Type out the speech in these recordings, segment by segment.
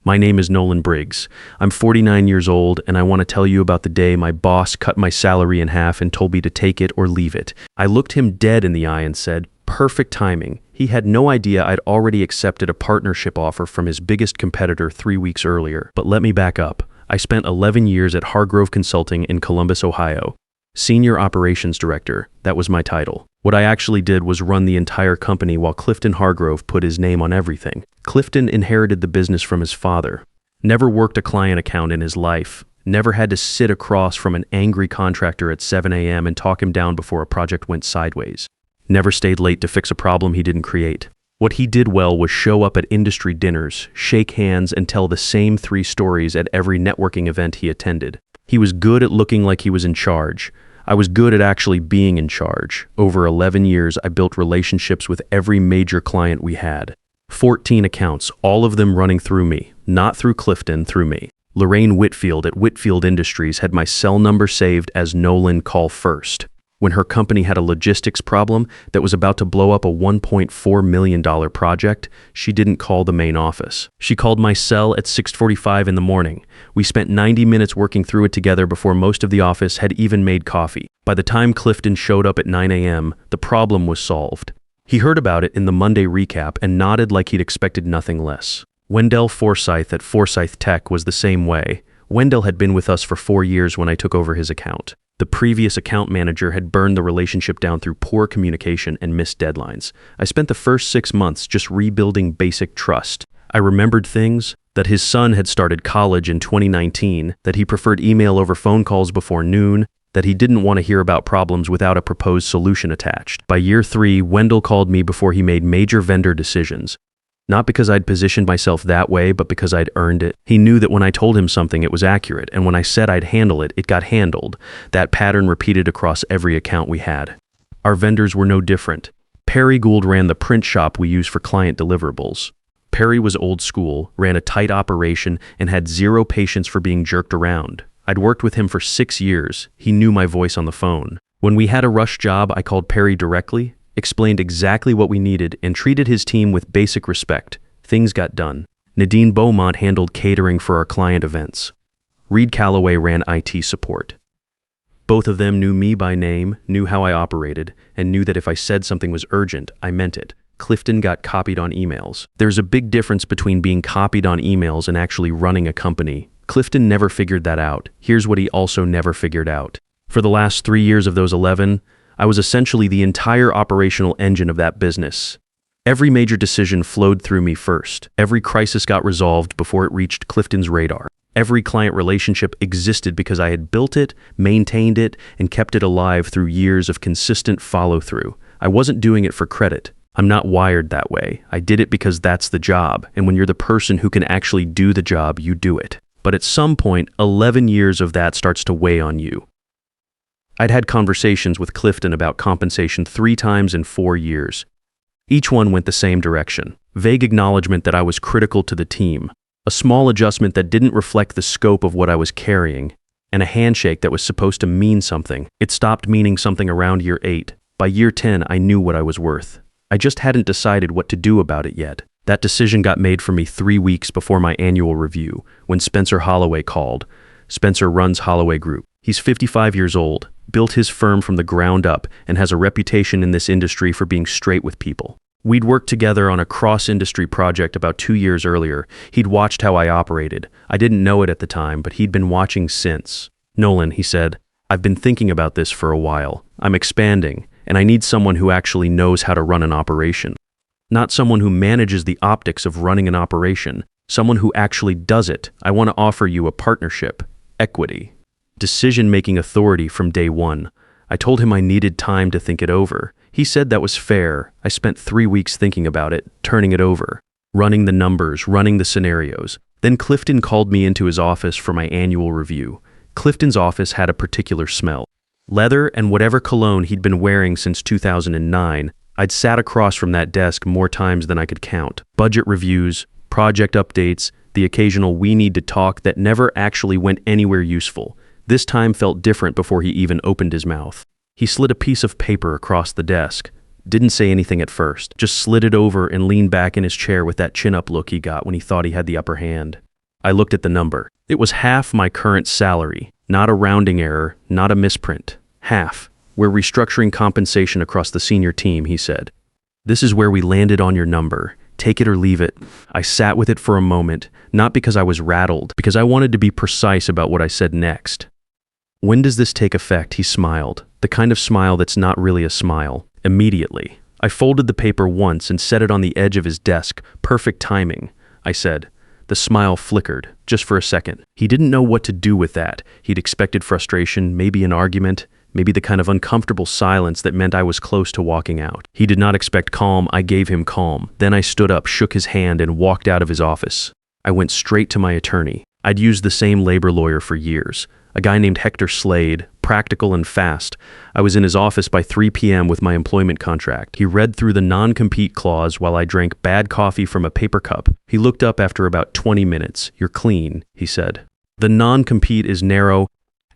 My name is Nolan Briggs. I'm 49 years old, and I want to tell you about the day my boss cut my salary in half and told me to take it or leave it. I looked him dead in the eye and said, perfect timing. He had no idea I'd already accepted a partnership offer from his biggest competitor 3 weeks earlier. But let me back up. I spent 11 years at Hargrove Consulting in Columbus, Ohio. Senior Operations Director, that was my title. What I actually did was run the entire company while Clifton Hargrove put his name on everything. Clifton inherited the business from his father. Never worked a client account in his life. Never had to sit across from an angry contractor at 7 a.m. and talk him down before a project went sideways. Never stayed late to fix a problem he didn't create. What he did well was show up at industry dinners, shake hands, and tell the same 3 stories at every networking event he attended. He was good at looking like he was in charge. I was good at actually being in charge. Over 11 years, I built relationships with every major client we had. 14 accounts, all of them running through me, not through Clifton, through me. Lorraine Whitfield at Whitfield Industries had my cell number saved as Nolan Call First. When her company had a logistics problem that was about to blow up a $1.4 million project, she didn't call the main office. She called my cell at 6:45 in the morning. We spent 90 minutes working through it together before most of the office had even made coffee. By the time Clifton showed up at 9 a.m., the problem was solved. He heard about it in the Monday recap and nodded like he'd expected nothing less. Wendell Forsyth at Forsyth Tech was the same way. Wendell had been with us for 4 years when I took over his account. The previous account manager had burned the relationship down through poor communication and missed deadlines. I spent the first 6 months just rebuilding basic trust. I remembered things, that his son had started college in 2019, that he preferred email over phone calls before noon, that he didn't want to hear about problems without a proposed solution attached. By year 3, Wendell called me before he made major vendor decisions. Not because I'd positioned myself that way, but because I'd earned it. He knew that when I told him something, it was accurate, and when I said I'd handle it, it got handled. That pattern repeated across every account we had. Our vendors were no different. Perry Gould ran the print shop we use for client deliverables. Perry was old school, ran a tight operation, and had zero patience for being jerked around. I'd worked with him for 6 years. He knew my voice on the phone. When we had a rush job, I called Perry directly, explained exactly what we needed, and treated his team with basic respect. Things got done. Nadine Beaumont handled catering for our client events. Reed Calloway ran IT support. Both of them knew me by name, knew how I operated, and knew that if I said something was urgent, I meant it. Clifton got copied on emails. There's a big difference between being copied on emails and actually running a company. Clifton never figured that out. Here's what he also never figured out. For the last 3 years of those 11, I was essentially the entire operational engine of that business. Every major decision flowed through me first. Every crisis got resolved before it reached Clifton's radar. Every client relationship existed because I had built it, maintained it, and kept it alive through years of consistent follow-through. I wasn't doing it for credit. I'm not wired that way. I did it because that's the job, and when you're the person who can actually do the job, you do it. But at some point, 11 years of that starts to weigh on you. I'd had conversations with Clifton about compensation 3 times in 4 years. Each one went the same direction. Vague acknowledgement that I was critical to the team, a small adjustment that didn't reflect the scope of what I was carrying, and a handshake that was supposed to mean something. It stopped meaning something around year 8. By year 10, I knew what I was worth. I just hadn't decided what to do about it yet. That decision got made for me 3 weeks before my annual review, when Spencer Holloway called. Spencer runs Holloway Group. He's 55 years old, built his firm from the ground up, and has a reputation in this industry for being straight with people. We'd worked together on a cross-industry project about 2 years earlier. He'd watched how I operated. I didn't know it at the time, but he'd been watching since. Nolan, he said, I've been thinking about this for a while. I'm expanding, and I need someone who actually knows how to run an operation. Not someone who manages the optics of running an operation, someone who actually does it. I want to offer you a partnership, equity, decision-making authority from day one. I told him I needed time to think it over. He said that was fair. I spent 3 weeks thinking about it, turning it over, running the numbers, running the scenarios. Then Clifton called me into his office for my annual review. Clifton's office had a particular smell. Leather and whatever cologne he'd been wearing since 2009. I'd sat across from that desk more times than I could count. Budget reviews, project updates, the occasional we need to talk that never actually went anywhere useful. This time felt different before he even opened his mouth. He slid a piece of paper across the desk. Didn't say anything at first, just slid it over and leaned back in his chair with that chin-up look he got when he thought he had the upper hand. I looked at the number. It was half my current salary. Not a rounding error, not a misprint. Half. We're restructuring compensation across the senior team, he said. This is where we landed on your number. Take it or leave it. I sat with it for a moment, not because I was rattled, because I wanted to be precise about what I said next. When does this take effect? He smiled, the kind of smile that's not really a smile. Immediately. I folded the paper once and set it on the edge of his desk. Perfect timing, I said. The smile flickered, just for a second. He didn't know what to do with that. He'd expected frustration, maybe an argument, maybe the kind of uncomfortable silence that meant I was close to walking out. He did not expect calm. I gave him calm. Then I stood up, shook his hand, and walked out of his office. I went straight to my attorney. I'd used the same labor lawyer for years, a guy named Hector Slade, practical and fast. I was in his office by 3 p.m. with my employment contract. He read through the non-compete clause while I drank bad coffee from a paper cup. He looked up after about 20 minutes. "You're clean," he said. "The non-compete is narrow.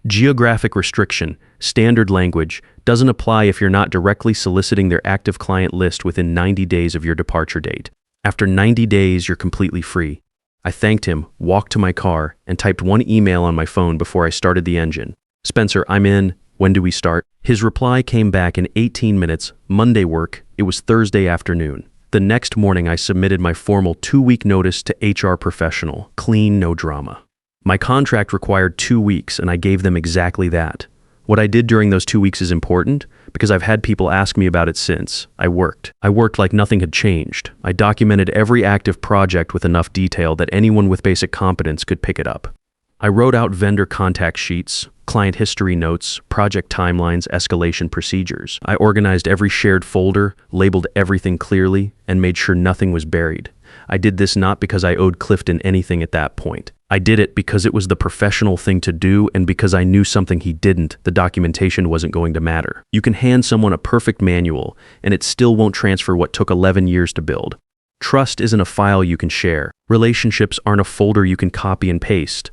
Geographic restriction, standard language, doesn't apply if you're not directly soliciting their active client list within 90 days of your departure date. After 90 days, you're completely free." I thanked him, walked to my car, and typed one email on my phone before I started the engine. "Spencer, I'm in. When do we start?" His reply came back in 18 minutes. Monday work. It was Thursday afternoon. The next morning, I submitted my formal 2-week notice to HR professional. Clean, no drama. My contract required 2 weeks, and I gave them exactly that. What I did during those 2 weeks is important, because I've had people ask me about it since. I worked like nothing had changed. I documented every active project with enough detail that anyone with basic competence could pick it up. I wrote out vendor contact sheets, client history notes, project timelines, escalation procedures. I organized every shared folder, labeled everything clearly, and made sure nothing was buried. I did this not because I owed Clifton anything at that point. I did it because it was the professional thing to do, and because I knew something he didn't. The documentation wasn't going to matter. You can hand someone a perfect manual, and it still won't transfer what took 11 years to build. Trust isn't a file you can share. Relationships aren't a folder you can copy and paste.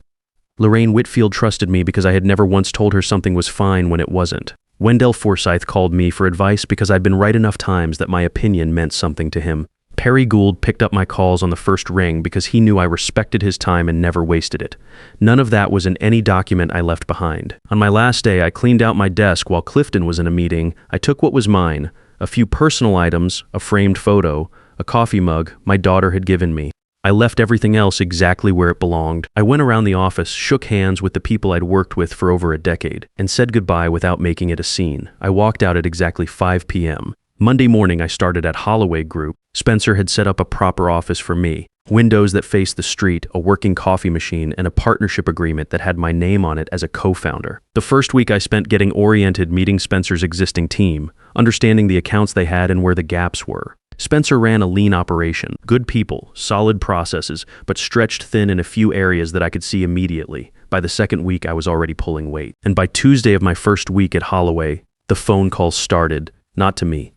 Lorraine Whitfield trusted me because I had never once told her something was fine when it wasn't. Wendell Forsyth called me for advice because I'd been right enough times that my opinion meant something to him. Perry Gould picked up my calls on the first ring because he knew I respected his time and never wasted it. None of that was in any document I left behind. On my last day, I cleaned out my desk while Clifton was in a meeting. I took what was mine, a few personal items, a framed photo, a coffee mug my daughter had given me. I left everything else exactly where it belonged. I went around the office, shook hands with the people I'd worked with for over a decade, and said goodbye without making it a scene. I walked out at exactly 5 p.m. Monday morning, I started at Holloway Group. Spencer had set up a proper office for me. Windows that faced the street, a working coffee machine, and a partnership agreement that had my name on it as a co-founder. The first week I spent getting oriented, meeting Spencer's existing team, understanding the accounts they had and where the gaps were. Spencer ran a lean operation. Good people, solid processes, but stretched thin in a few areas that I could see immediately. By the second week, I was already pulling weight. And by Tuesday of my first week at Holloway, the phone calls started. Not to me.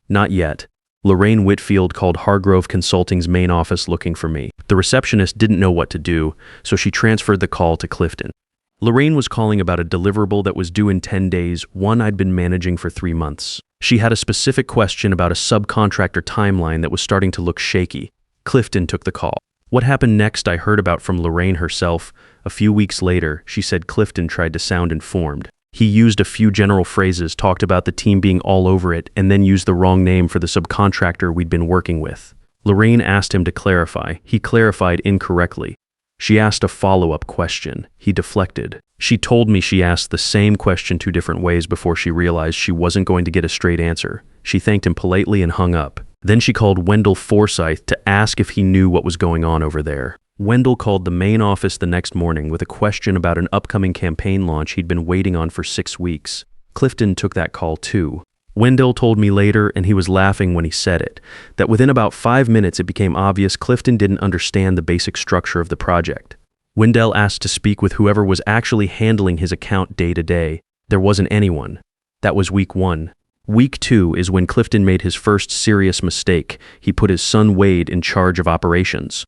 Not yet. Lorraine Whitfield called Hargrove Consulting's main office looking for me. The receptionist didn't know what to do, so she transferred the call to Clifton. Lorraine was calling about a deliverable that was due in 10 days, one I'd been managing for 3 months. She had a specific question about a subcontractor timeline that was starting to look shaky. Clifton took the call. What happened next I heard about from Lorraine herself. A few weeks later, she said Clifton tried to sound informed. He used a few general phrases, talked about the team being all over it, and then used the wrong name for the subcontractor we'd been working with. Lorraine asked him to clarify. He clarified incorrectly. She asked a follow-up question. He deflected. She told me she asked the same question 2 different ways before she realized she wasn't going to get a straight answer. She thanked him politely and hung up. Then she called Wendell Forsyth to ask if he knew what was going on over there. Wendell called the main office the next morning with a question about an upcoming campaign launch he'd been waiting on for 6 weeks. Clifton took that call too. Wendell told me later, and he was laughing when he said it, that within about 5 minutes it became obvious Clifton didn't understand the basic structure of the project. Wendell asked to speak with whoever was actually handling his account day to day. There wasn't anyone. That was week 1. Week 2 is when Clifton made his first serious mistake. He put his son Wade in charge of operations.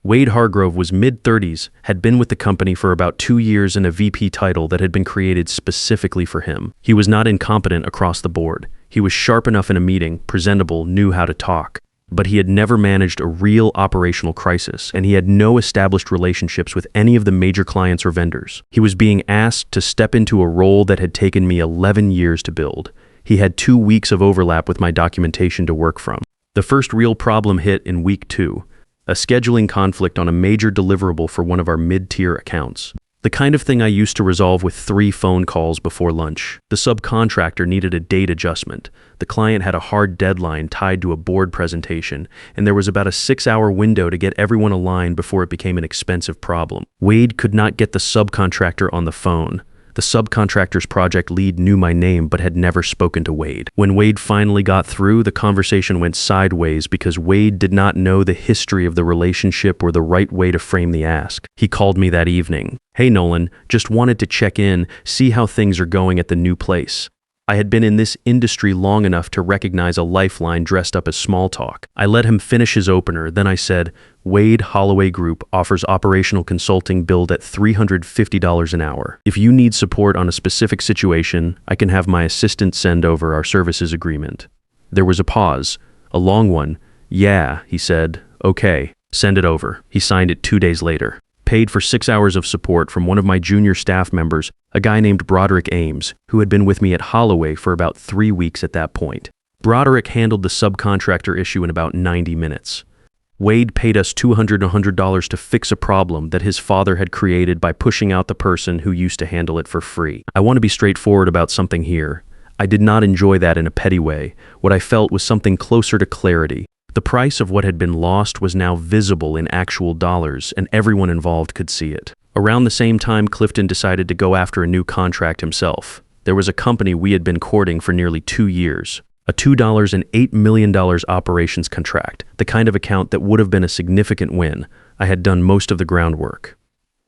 Wade Hargrove was mid-30s, had been with the company for about 2 years in a VP title that had been created specifically for him. He was not incompetent across the board. He was sharp enough in a meeting, presentable, knew how to talk. But he had never managed a real operational crisis, and he had no established relationships with any of the major clients or vendors. He was being asked to step into a role that had taken me 11 years to build. He had 2 weeks of overlap with my documentation to work from. The first real problem hit in week 2, a scheduling conflict on a major deliverable for one of our mid-tier accounts. The kind of thing I used to resolve with 3 phone calls before lunch. The subcontractor needed a date adjustment. The client had a hard deadline tied to a board presentation, and there was about a 6-hour window to get everyone aligned before it became an expensive problem. Wade could not get the subcontractor on the phone. The subcontractor's project lead knew my name but had never spoken to Wade. When Wade finally got through, the conversation went sideways because Wade did not know the history of the relationship or the right way to frame the ask. He called me that evening. "Hey Nolan, just wanted to check in, see how things are going at the new place." I had been in this industry long enough to recognize a lifeline dressed up as small talk. I let him finish his opener, then I said, "Wade Holloway Group offers operational consulting billed at $350 an hour. If you need support on a specific situation, I can have my assistant send over our services agreement." There was a pause, a long one. "Yeah," he said, "okay, send it over." He signed it 2 days later. Paid for 6 hours of support from one of my junior staff members, a guy named Broderick Ames, who had been with me at Holloway for about 3 weeks at that point. Broderick handled the subcontractor issue in about 90 minutes. Wade paid us $200 to fix a problem that his father had created by pushing out the person who used to handle it for free. I want to be straightforward about something here. I did not enjoy that in a petty way. What I felt was something closer to clarity. The price of what had been lost was now visible in actual dollars, and everyone involved could see it. Around the same time, Clifton decided to go after a new contract himself. There was a company we had been courting for nearly 2 years. A $2.8 million operations contract, the kind of account that would have been a significant win. I had done most of the groundwork.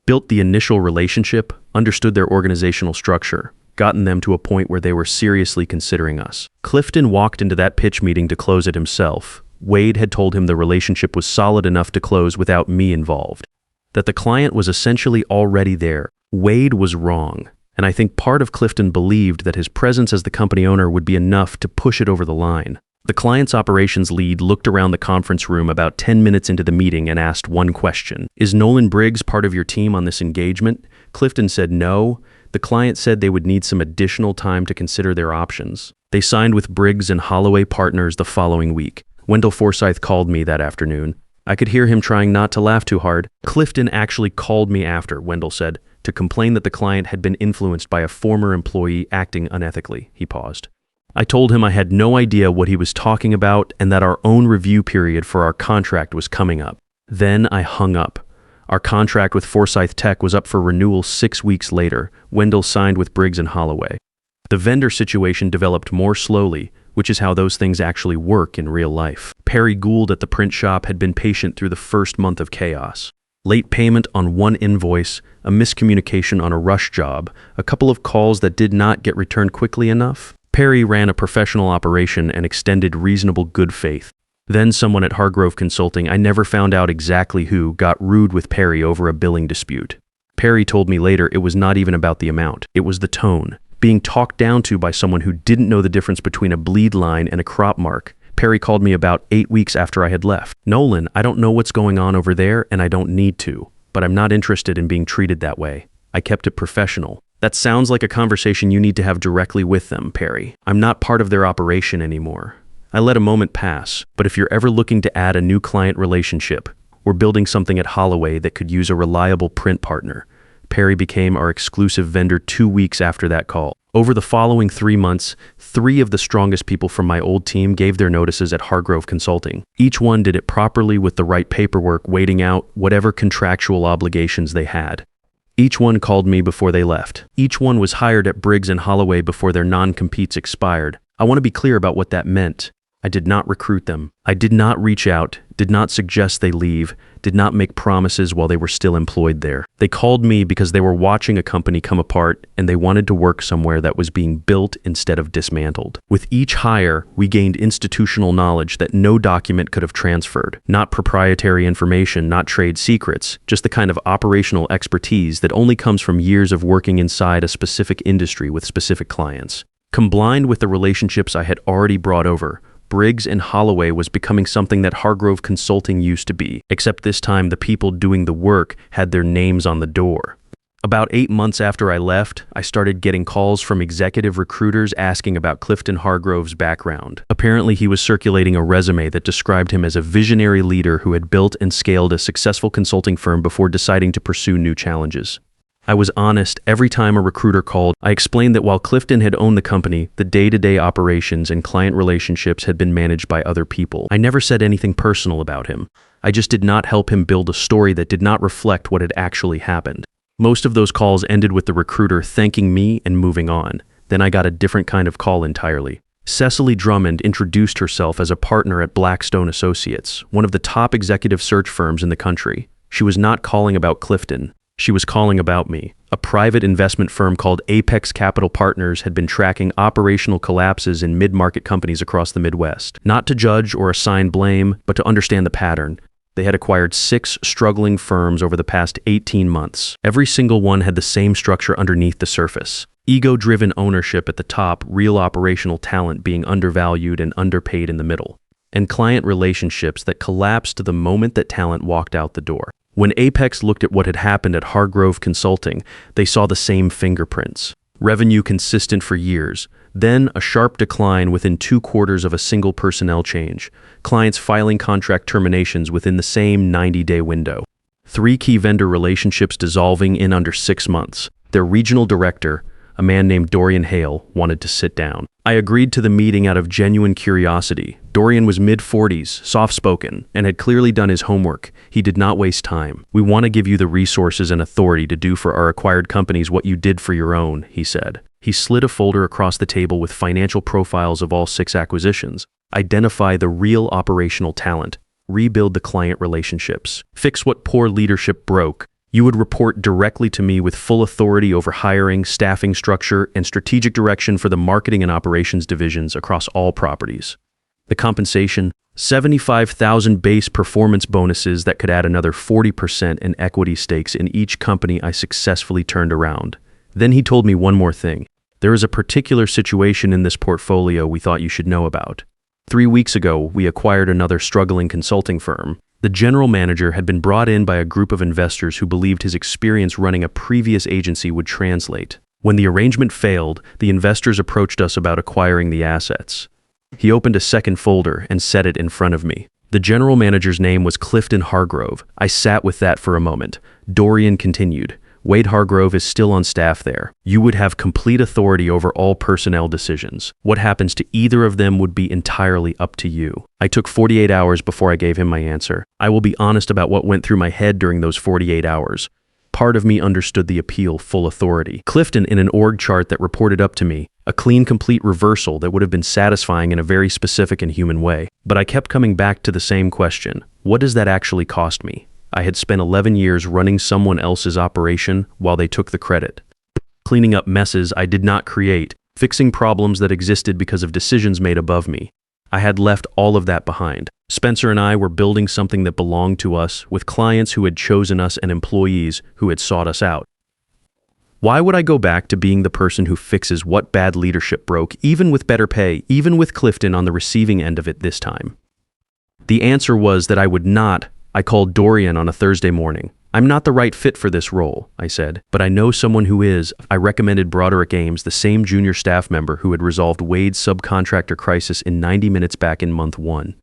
Built the initial relationship, understood their organizational structure, gotten them to a point where they were seriously considering us. Clifton walked into that pitch meeting to close it himself. Wade had told him the relationship was solid enough to close without me involved, that the client was essentially already there. Wade was wrong, and I think part of Clifton believed that his presence as the company owner would be enough to push it over the line. The client's operations lead looked around the conference room about 10 minutes into the meeting and asked one question. "Is Nolan Briggs part of your team on this engagement?" Clifton said no. The client said they would need some additional time to consider their options. They signed with Briggs and Holloway Partners the following week. Wendell Forsyth called me that afternoon. I could hear him trying not to laugh too hard. Clifton actually called me after, Wendell said, to complain that the client had been influenced by a former employee acting unethically. He paused. I told him I had no idea what he was talking about and that our own review period for our contract was coming up. Then I hung up. Our contract with Forsyth Tech was up for renewal 6 weeks later. Wendell signed with Briggs and Holloway. The vendor situation developed more slowly, which is how those things actually work in real life. Perry Gould at the print shop had been patient through the first month of chaos. Late payment on one invoice, a miscommunication on a rush job, a couple of calls that did not get returned quickly enough. Perry ran a professional operation and extended reasonable good faith. Then someone at Hargrove Consulting, I never found out exactly who, got rude with Perry over a billing dispute. Perry told me later it was not even about the amount, it was the tone. Being talked down to by someone who didn't know the difference between a bleed line and a crop mark. Perry called me about 8 weeks after I had left. "Nolan, I don't know what's going on over there and I don't need to, but I'm not interested in being treated that way." I kept it professional. "That sounds like a conversation you need to have directly with them, Perry. I'm not part of their operation anymore." I let a moment pass, but if you're ever looking to add a new client relationship, we're building something at Holloway that could use a reliable print partner. Perry became our exclusive vendor 2 weeks after that call. Over the following 3 months, 3 of the strongest people from my old team gave their notices at Hargrove Consulting. Each one did it properly with the right paperwork, waiting out whatever contractual obligations they had. Each one called me before they left. Each one was hired at Briggs and Holloway before their non-competes expired. I want to be clear about what that meant. I did not recruit them. I did not reach out, did not suggest they leave, did not make promises while they were still employed there. They called me because they were watching a company come apart and they wanted to work somewhere that was being built instead of dismantled. With each hire, we gained institutional knowledge that no document could have transferred. Not proprietary information, not trade secrets, just the kind of operational expertise that only comes from years of working inside a specific industry with specific clients. Combined with the relationships I had already brought over, Briggs and Holloway was becoming something that Hargrove Consulting used to be, except this time the people doing the work had their names on the door. About 8 months after I left, I started getting calls from executive recruiters asking about Clifton Hargrove's background. Apparently, he was circulating a resume that described him as a visionary leader who had built and scaled a successful consulting firm before deciding to pursue new challenges. I was honest. Every time a recruiter called, I explained that while Clifton had owned the company, the day-to-day operations and client relationships had been managed by other people. I never said anything personal about him. I just did not help him build a story that did not reflect what had actually happened. Most of those calls ended with the recruiter thanking me and moving on. Then I got a different kind of call entirely. Cecily Drummond introduced herself as a partner at Blackstone Associates, one of the top executive search firms in the country. She was not calling about Clifton. She was calling about me. A private investment firm called Apex Capital Partners had been tracking operational collapses in mid-market companies across the Midwest. Not to judge or assign blame, but to understand the pattern. They had acquired 6 struggling firms over the past 18 months. Every single one had the same structure underneath the surface. Ego-driven ownership at the top, real operational talent being undervalued and underpaid in the middle, and client relationships that collapsed the moment that talent walked out the door. When Apex looked at what had happened at Hargrove Consulting, they saw the same fingerprints. Revenue consistent for years, then a sharp decline within 2 quarters of a single personnel change, clients filing contract terminations within the same 90-day window. 3 key vendor relationships dissolving in under 6 months. Their regional director, a man named Dorian Hale, wanted to sit down. I agreed to the meeting out of genuine curiosity. Dorian was mid-40s, soft-spoken, and had clearly done his homework. He did not waste time. "We want to give you the resources and authority to do for our acquired companies what you did for your own," he said. He slid a folder across the table with financial profiles of all 6 acquisitions. Identify the real operational talent. Rebuild the client relationships. Fix what poor leadership broke. You would report directly to me with full authority over hiring, staffing structure, and strategic direction for the marketing and operations divisions across all properties. The compensation, 75,000 base performance bonuses that could add another 40% in equity stakes in each company I successfully turned around. Then he told me one more thing. There is a particular situation in this portfolio we thought you should know about. 3 weeks ago, we acquired another struggling consulting firm. The general manager had been brought in by a group of investors who believed his experience running a previous agency would translate. When the arrangement failed, the investors approached us about acquiring the assets. He opened a second folder and set it in front of me. The general manager's name was Clifton Hargrove. I sat with that for a moment. Dorian continued. Wade Hargrove is still on staff there. You would have complete authority over all personnel decisions. What happens to either of them would be entirely up to you. I took 48 hours before I gave him my answer. I will be honest about what went through my head during those 48 hours. Part of me understood the appeal, full authority. Clifton in an org chart that reported up to me. A clean, complete reversal that would have been satisfying in a very specific and human way. But I kept coming back to the same question. What does that actually cost me? I had spent 11 years running someone else's operation while they took the credit. Cleaning up messes I did not create, fixing problems that existed because of decisions made above me. I had left all of that behind. Spencer and I were building something that belonged to us, with clients who had chosen us and employees who had sought us out. Why would I go back to being the person who fixes what bad leadership broke, even with better pay, even with Clifton on the receiving end of it this time? The answer was that I would not. I called Dorian on a Thursday morning. I'm not the right fit for this role, I said, but I know someone who is. I recommended Broderick Ames, the same junior staff member who had resolved Wade's subcontractor crisis in 90 minutes back in month 1.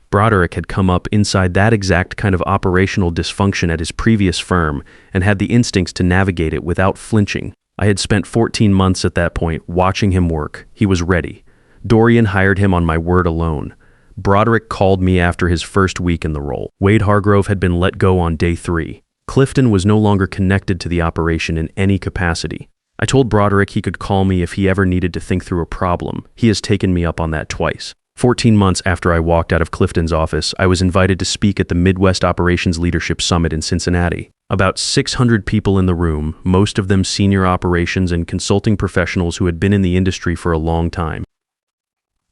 Broderick had come up inside that exact kind of operational dysfunction at his previous firm and had the instincts to navigate it without flinching. I had spent 14 months at that point watching him work. He was ready. Dorian hired him on my word alone. Broderick called me after his first week in the role. Wade Hargrove had been let go on day 3. Clifton was no longer connected to the operation in any capacity. I told Broderick he could call me if he ever needed to think through a problem. He has taken me up on that twice. 14 months after I walked out of Clifton's office, I was invited to speak at the Midwest Operations Leadership Summit in Cincinnati. About 600 people in the room, most of them senior operations and consulting professionals who had been in the industry for a long time.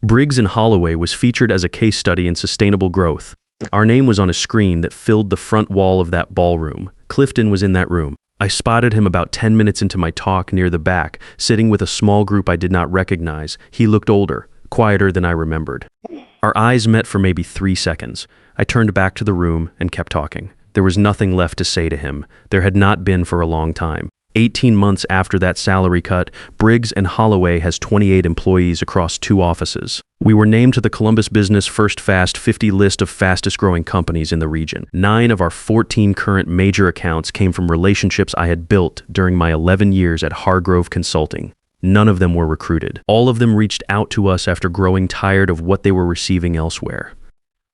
Briggs and Holloway was featured as a case study in sustainable growth. Our name was on a screen that filled the front wall of that ballroom. Clifton was in that room. I spotted him about 10 minutes into my talk near the back, sitting with a small group I did not recognize. He looked older, quieter than I remembered. Our eyes met for maybe 3 seconds. I turned back to the room and kept talking. There was nothing left to say to him. There had not been for a long time. 18 months after that salary cut, Briggs & Holloway has 28 employees across 2 offices. We were named to the Columbus Business First Fast 50 list of fastest growing companies in the region. 9 of our 14 current major accounts came from relationships I had built during my 11 years at Hargrove Consulting. None of them were recruited. All of them reached out to us after growing tired of what they were receiving elsewhere.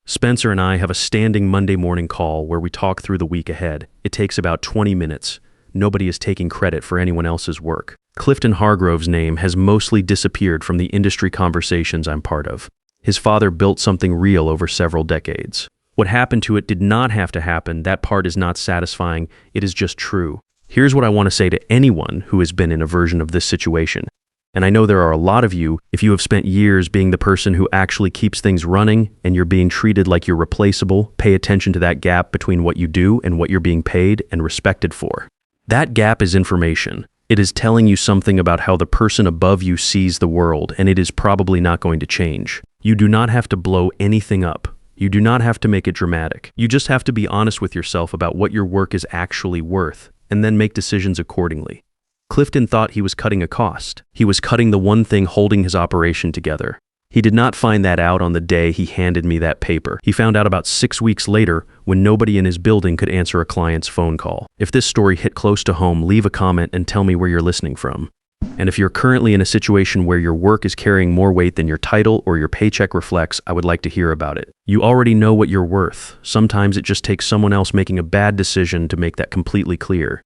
Spencer and I have a standing Monday morning call where we talk through the week ahead. It takes about 20 minutes. Nobody is taking credit for anyone else's work. Clifton Hargrove's name has mostly disappeared from the industry conversations I'm part of. His father built something real over several decades. What happened to it did not have to happen. That part is not satisfying. It is just true. Here's what I want to say to anyone who has been in a version of this situation. And I know there are a lot of you, if you have spent years being the person who actually keeps things running and you're being treated like you're replaceable, pay attention to that gap between what you do and what you're being paid and respected for. That gap is information. It is telling you something about how the person above you sees the world, and it is probably not going to change. You do not have to blow anything up. You do not have to make it dramatic. You just have to be honest with yourself about what your work is actually worth, and then make decisions accordingly. Clifton thought he was cutting a cost. He was cutting the one thing holding his operation together. He did not find that out on the day he handed me that paper. He found out about 6 weeks later when nobody in his building could answer a client's phone call. If this story hit close to home, leave a comment and tell me where you're listening from. And if you're currently in a situation where your work is carrying more weight than your title or your paycheck reflects, I would like to hear about it. You already know what you're worth. Sometimes it just takes someone else making a bad decision to make that completely clear.